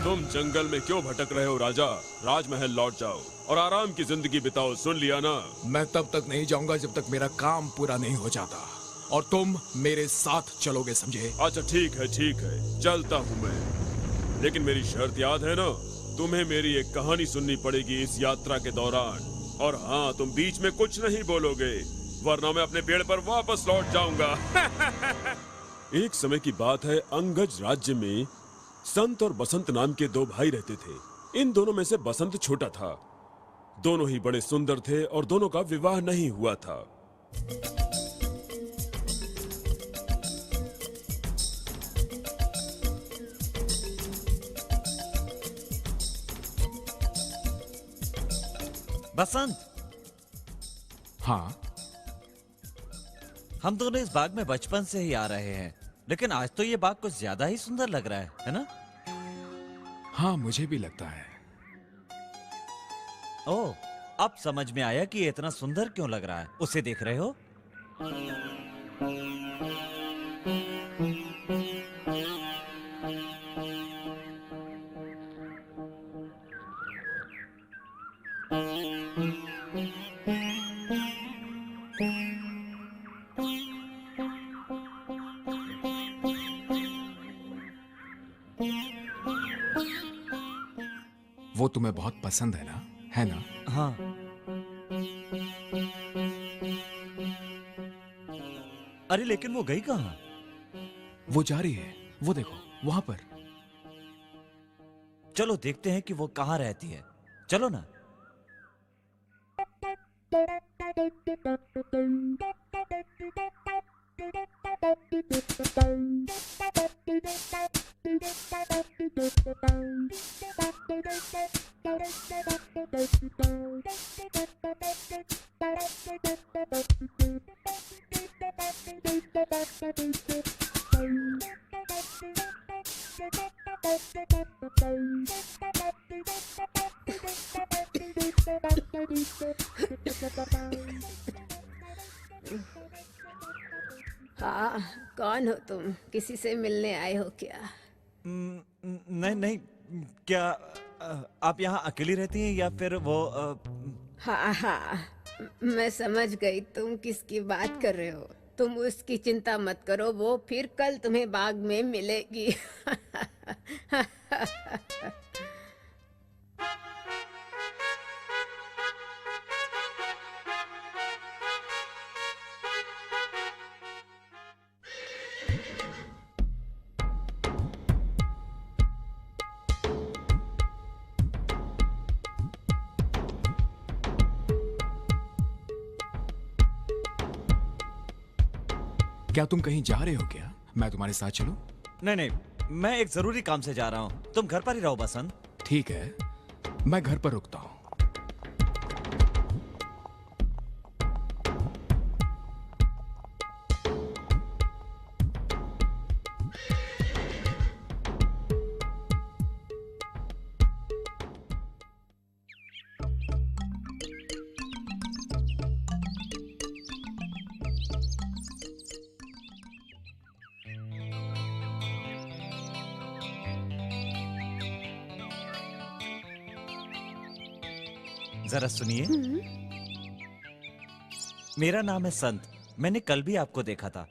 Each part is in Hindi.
तुम जंगल में क्यों भटक रहे हो राजा? राजमहल लौट जाओ और आराम की जिंदगी बिताओ, सुन लिया ना? मैं तब तक नहीं जाऊंगा जब तक मेरा काम पूरा नहीं हो जाता, और तुम मेरे साथ चलोगे, समझे? अच्छा ठीक है, चलता हूँ मैं, लेकिन मेरी शर्त याद है ना? तुम्हें मेरी एक कहानी सुननी पड़ेगी इस यात्रा के दौरान। और हाँ, तुम बीच में कुछ नहीं बोलोगे, वरना मैं अपने पेड़ पर वापस लौट जाऊंगा। एक समय की बात है, अंगज राज्य में संत और बसंत नाम के दो भाई रहते थे। इन दोनों में से बसंत छोटा था। दोनों ही बड़े सुंदर थे और दोनों का विवाह नहीं हुआ था। बसंत, हाँ। हम दोनों इस बाग में बचपन से ही आ रहे हैं, लेकिन आज तो ये बाग कुछ ज्यादा ही सुंदर लग रहा है ना? हाँ, मुझे भी लगता है। ओह, अब समझ में आया कि ये इतना सुंदर क्यों लग रहा है। उसे देख रहे हो? वो तुम्हें बहुत पसंद है ना? हाँ। अरे लेकिन वो गई कहाँ? वो जा रही है, वो देखो, वहां पर। चलो देखते हैं कि वो कहाँ रहती है। चलो ना। हाँ, कौन हो तुम? किसी से मिलने आए हो क्या? नहीं नहीं, क्या आप यहाँ अकेली रहती हैं या फिर वो हाँ हाँ, मैं समझ गई तुम किसकी बात कर रहे हो। तुम उसकी चिंता मत करो, वो फिर कल तुम्हें बाग में मिलेगी। क्या तुम कहीं जा रहे हो क्या? मैं तुम्हारे साथ चलूं? नहीं नहीं, मैं एक जरूरी काम से जा रहा हूँ। तुम घर पर ही रहो बसंत। ठीक है, मैं घर पर रुकता हूँ। जरा सुनिए। मेरा नाम है संत। मैंने कल भी आपको देखा था।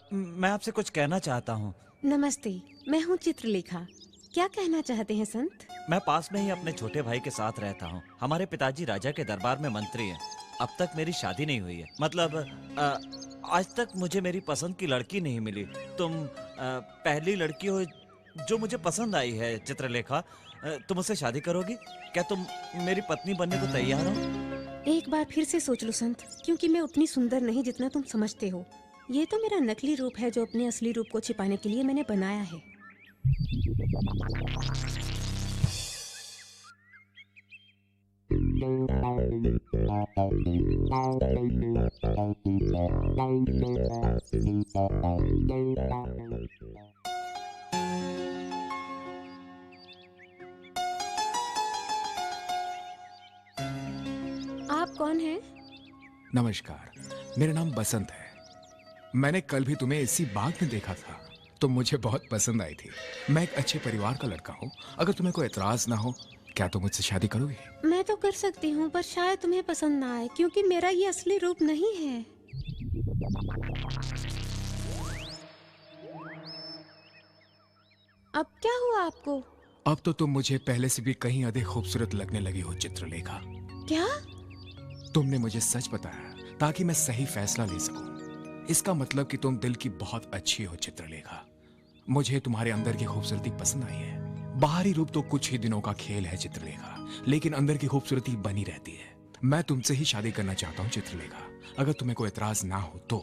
मैं आपसे कुछ कहना चाहता हूँ। नमस्ते, मैं हूँ चित्रलेखा। क्या कहना चाहते हैं संत? मैं पास में ही अपने छोटे भाई के साथ रहता हूँ। हमारे पिताजी राजा के दरबार में मंत्री हैं। अब तक मेरी शादी नहीं हुई है। मतलब आज तक मुझे मेरी पसंद की लड़की नहीं मिली। तुम पहली लड़की हो जो मुझे पसंद आई है। चित्रलेखा, तुम उससे शादी करोगी? क्या तुम मेरी पत्नी बनने को तैयार हो? एक बार फिर से सोच लो संत, क्योंकि मैं उतनी सुंदर नहीं जितना तुम समझते हो। ये तो मेरा नकली रूप है जो अपने असली रूप को छिपाने के लिए मैंने बनाया है। आप कौन हैं? नमस्कार, मेरा नाम बसंत है। मैंने कल भी तुम्हें इसी बाग में देखा था। तुम मुझे बहुत पसंद आई थी। मैं एक अच्छे परिवार का लड़का हूँ। अगर तुम्हें कोई एतराज ना हो, क्या तुम मुझसे शादी करोगी? मैं तो कर सकती हूँ, पर शायद तुम्हें पसंद ना आए, क्योंकि मेरा ये असली रूप नहीं है। अब क्या हुआ आपको? अब तो तुम मुझे पहले से भी कहीं अधिक खूबसूरत लगने लगी हो चित्रलेखा। क्या? तुमने मुझे सच बताया ताकि मैं सही फैसला ले सकूं। इसका मतलब कि तुम दिल की बहुत अच्छी हो चित्रलेखा। मुझे तुम्हारे अंदर की खूबसूरती पसंद आई है। बाहरी रूप तो कुछ ही दिनों का खेल है चित्रलेखा, लेकिन अंदर की खूबसूरती बनी रहती है। मैं तुमसे ही शादी करना चाहता हूँ चित्रलेखा, अगर तुम्हें कोई एतराज ना हो तो।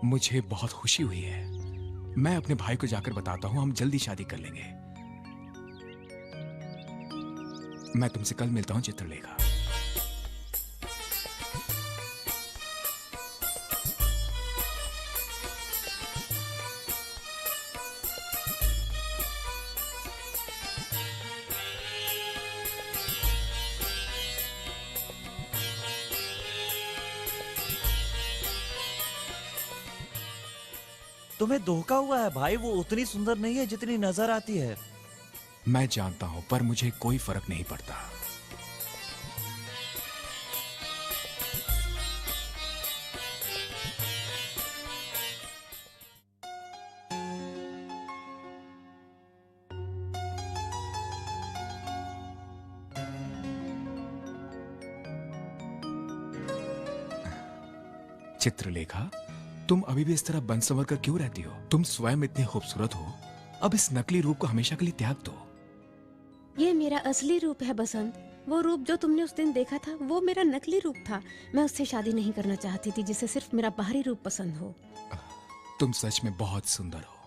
मुझे बहुत खुशी हुई है। मैं अपने भाई को जाकर बताता हूँ, हम जल्दी शादी कर लेंगे। मैं तुमसे कल मिलता हूँ चित्रलेखा। तुम्हें धोखा हुआ है भाई, वो उतनी सुंदर नहीं है जितनी नजर आती है। मैं जानता हूं, पर मुझे कोई फर्क नहीं पड़ता। चित्रलेखा, तुम अभी भी इस तरह बन संवर कर क्यों रहती हो? तुम स्वयं इतनी खूबसूरत हो। अब इस नकली रूप को हमेशा के लिए त्याग दो। ये मेरा असली रूप है बसंत। वो रूप जो तुमने उस दिन देखा था, वो मेरा नकली रूप था। मैं उससे शादी नहीं करना चाहती थी जिसे सिर्फ मेरा बाहरी रूप पसंद हो। तुम सच में बहुत सुंदर हो।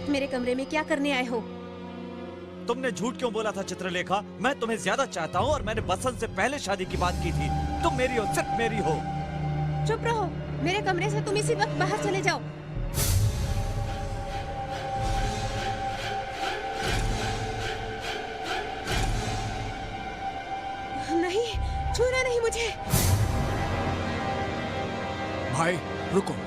मेरे कमरे में क्या करने आए हो? तुमने झूठ क्यों बोला था चित्रलेखा? मैं तुम्हें ज्यादा चाहता हूँ और मैंने बसंत से पहले शादी की बात की थी। तुम मेरी हो, सिर्फ मेरी हो। चुप रहो। मेरे कमरे से तुम इसी वक्त बाहर चले जाओ। नहीं, छूना नहीं मुझे। भाई रुको।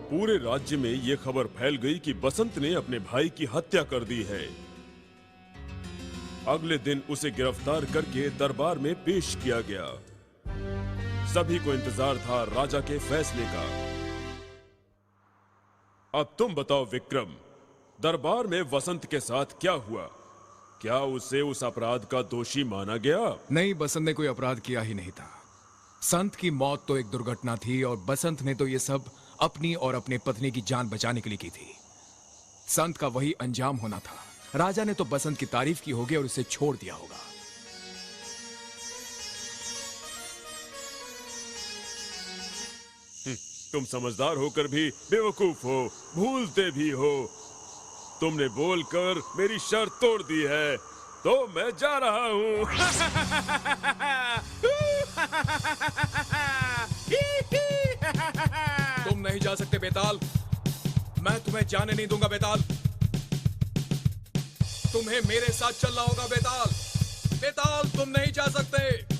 पूरे राज्य में ये खबर फैल गई कि बसंत ने अपने भाई की हत्या कर दी है। अगले दिन उसे गिरफ्तार करके दरबार में पेश किया गया। सभी को इंतजार था राजा के फैसले का। अब तुम बताओ विक्रम, दरबार में वसंत के साथ क्या हुआ? क्या उसे उस अपराध का दोषी माना गया? नहीं, बसंत ने कोई अपराध किया ही नहीं था। संत की मौत तो एक दुर्घटना थी और बसंत ने तो ये सब अपनी और अपने पत्नी की जान बचाने के लिए की थी। संत का वही अंजाम होना था। राजा ने तो बसंत की तारीफ की होगी और उसे छोड़ दिया होगा। तुम समझदार होकर भी बेवकूफ हो, भूलते भी हो। तुमने बोलकर मेरी शर्त तोड़ दी है, तो मैं जा रहा हूं। नहीं जा सकते बेताल। मैं तुम्हें जाने नहीं दूंगा बेताल। तुम्हें मेरे साथ चलना होगा बेताल। बेताल तुम नहीं जा सकते।